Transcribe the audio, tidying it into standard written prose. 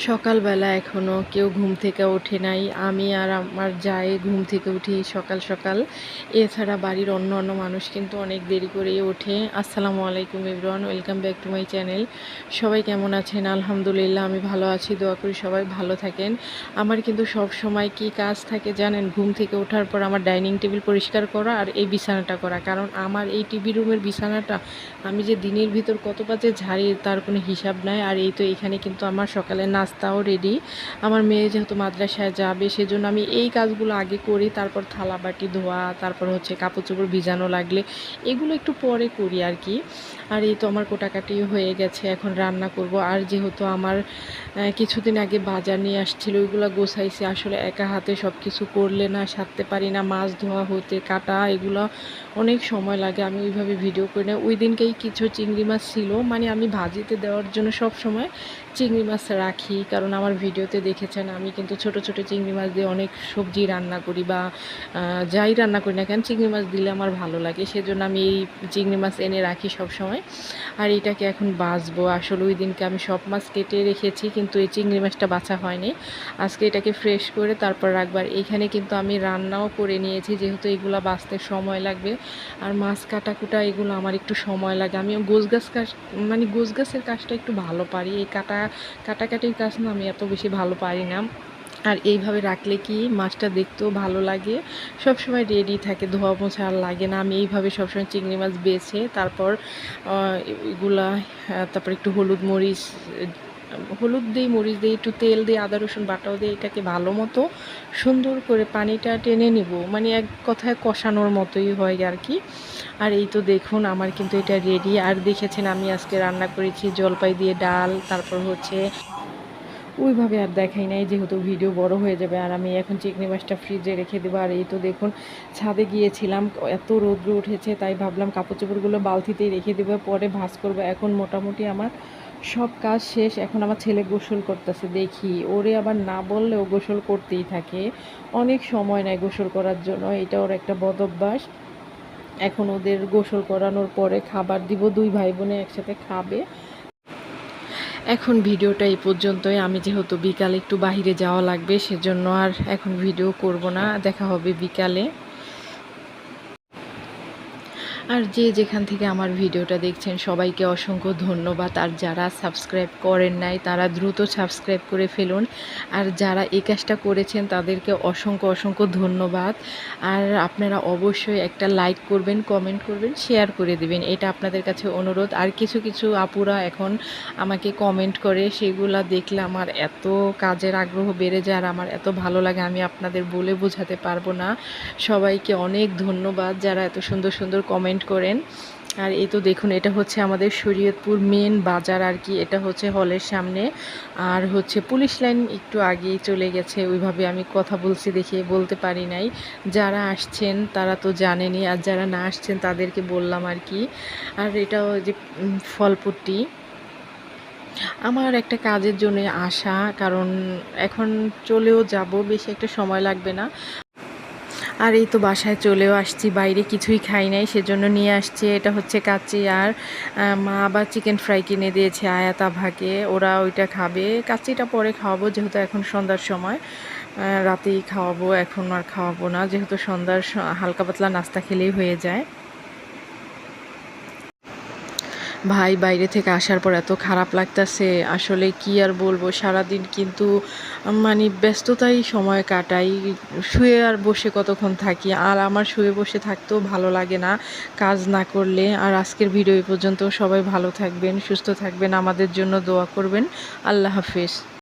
সকালবেলা এখনও কেউ ঘুম থেকে ওঠে নাই। আমি আর আমার জাই ঘুম থেকে উঠি সকাল সকাল। এছাড়া বাড়ির অন্য অন্য মানুষ কিন্তু অনেক দেরি করেই ওঠে। আসসালামু আলাইকুম everyone, welcome back to my channel. সবাই কেমন আছেন? আলহামদুলিল্লাহ আমি ভালো আছি, দোয়া করি সবাই ভালো থাকেন। আমার কিন্তু সব সময় কি কাজ থাকে জানেন? ঘুম থেকে ওঠার পর আমার ডাইনিং টেবিল পরিষ্কার করা আর এই বিছানাটা করা। কারণ আমার এই টিভি রুমের বিছানাটা আমি যে দিনের ভিতর কতবার যে ঝাড়ি তার কোনো হিসাব নাই। আর এই তো এখানে কিন্তু আমার সকালে নাস্তাও রেডি। আমার মেয়ে যেহেতু মাদ্রাসায় যাবে সেজন্য আমি এই কাজগুলো আগে করি, তারপর থালা বাটি ধোয়া, তারপর হচ্ছে কাপড় চোপড় ভিজানো লাগলে এগুলো একটু পরে করি আর কি। আর এই তো আমার কোটাকাটিও হয়ে গেছে, এখন রান্না করব। আর যেহেতু আমার কিছুদিন আগে বাজার নিয়ে আসছিল, ওইগুলো গোছাইছি। আসলে একা হাতে সব কিছু করলে না সারতে পারি না, মাছ ধোয়া হতে কাটা এগুলো অনেক সময় লাগে। আমি ওইভাবে ভিডিও করি না। ওই দিনকেই কিছু চিংড়ি মাছ ছিল, মানে আমি ভাজিতে দেওয়ার জন্য সব সময় চিংড়ি মাছ রাখি, কারণ আমার ভিডিওতে দেখেছেন আমি কিন্তু ছোট ছোট চিংড়ি মাছ দিয়ে অনেক সবজি রান্না করি, বা যাই রান্না করি না কেন চিংড়ি মাছ দিলে আমার ভালো লাগে, সেজন্য আমি এই চিংড়ি মাছ এনে রাখি সব সময়। আর এটাকে এখন বাছবো। আসলে ওই দিনকে আমি সব মাছ কেটে রেখেছি, কিন্তু এই চিংড়ি মাছটা বাছা হয়নি। আজকে এটাকে ফ্রেশ করে তারপর রাখবার। এইখানে কিন্তু আমি রান্নাও করে নিয়েছি, যেহেতু এগুলো বাছতে সময় লাগবে। আর মাছ কাটাকুটা এগুলো আমার একটু সময় লাগে। আমি গোছ গাছের কাজটা একটু ভালো পারি, এই কাটাকাটির কাজ না আমি এত বেশি ভালো পারি না। আর এইভাবে রাখলে কি মাছটা দেখতেও ভালো লাগে, সবসময় রেডি থাকে, ধোয়া মোছা আর লাগে না। আমি এইভাবে সবসময় চিংড়ি মাছ বেছে তারপর এগুলা তারপর একটু হলুদ দিই, মরিচ দিই, একটু তেল দিই, আদা রসুন বাটাও দিই। এটাকে ভালো মতো সুন্দর করে পানিটা টেনে নিব, মানে এক কথায় কষানোর মতোই হয় আর কি। আর এই তো দেখুন আমার কিন্তু এটা রেডি। আর দেখেছেন আমি আজকে রান্না করেছি জলপাই দিয়ে ডাল, তারপর হচ্ছে ওইভাবে আর দেখাই নাই, যেহেতু ভিডিও বড় হয়ে যাবে। আর আমি এখন চিংড়ি মাছটা ফ্রিজে রেখে দেবো। আর এই তো দেখুন ছাদে গিয়েছিলাম, এত রৌদ্র উঠেছে, তাই ভাবলাম কাপড় চোপড়গুলো বালতিতেই রেখে দেবো, পরে ভাঁজ করবো। এখন মোটামুটি আমার সব কাজ শেষ। এখন আমার ছেলে গোসল করতেছে, দেখি ওরে আবার না বললে ও গোসল করতেই থাকে, অনেক সময় নেয় গোসল করার জন্য, এটা ওর একটা বদ অভ্যাস। এখন ওদের গোসল করানোর পরে খাবার দিব, দুই ভাই বোনে একসাথে খাবে। এখন ভিডিওটা এই পর্যন্তই। আমি যেহেতু বিকালে একটু বাহিরে যাওয়া লাগবে, সেজন্য আর এখন ভিডিও করব না, দেখা হবে বিকালে। আর যে যেখান থেকে আমার ভিডিওটা দেখছেন সবাইকে অসংখ্য ধন্যবাদ। আর যারা সাবস্ক্রাইব করেন নাই তারা দ্রুত সাবস্ক্রাইব করে ফেলুন। আর যারা এই কাজটা করেছেন তাদেরকে অসংখ্য অসংখ্য ধন্যবাদ। আর আপনারা অবশ্যই একটা লাইক করবেন, কমেন্ট করবেন, শেয়ার করে দেবেন, এটা আপনাদের কাছে অনুরোধ। আর কিছু কিছু আপুরা এখন আমাকে কমেন্ট করে, সেগুলা দেখলে আমার এত কাজের আগ্রহ বেড়ে যায় আর আমার এত ভালো লাগে, আমি আপনাদের বলে বোঝাতে পারবো না। সবাইকে অনেক ধন্যবাদ যারা এত সুন্দর সুন্দর কমেন্ট করেন। আর এই তো দেখুন এটা হচ্ছে আমাদের শরীয়তপুর মেন বাজার আর কি, এটা হচ্ছে হলের সামনে। আর হচ্ছে পুলিশ লাইন একটু আগেই চলে গেছে, ওইভাবে আমি কথা বলছি দেখে বলতে পারি নাই। যারা আসছেন তারা তো জানেনই, আর যারা না আসছেন তাদেরকে বললাম আর কি। আর এটা যে ফলপট্টি আমার একটা কাজের জন্য আসা, কারণ এখন চলেও যাব, বেশি একটা সময় লাগবে না। আর এই তো বাসায় চলেও আসছি, বাইরে কিছুই খাই নাই, সেজন্য নিয়ে আসছি। এটা হচ্ছে কাচ্চি, আর মা আবার চিকেন ফ্রাই কিনে দিয়েছে আয়াত আভাকে, ওরা ওইটা খাবে। কাচ্চিটা পরে খাওয়াবো, যেহেতু এখন সন্ধ্যার সময়, রাতেই খাওয়াবো, এখন আর খাওয়াবো না, যেহেতু সন্ধ্যার হালকা পাতলা নাস্তা খেলেই হয়ে যায়। ভাই বাইরে থেকে আসার পর এত খারাপ লাগতেছে, আসলে কি আর বলবো। সারাদিন কিন্তু মানে ব্যস্ততাই সময় কাটাই, শুয়ে আর বসে কতক্ষণ থাকি। আর আমার শুয়ে বসে থাকতেও ভালো লাগে না কাজ না করলে। আর আজকের ভিডিও এই পর্যন্ত। সবাই ভালো থাকবেন, সুস্থ থাকবেন, আমাদের জন্য দোয়া করবেন। আল্লাহ হাফেজ।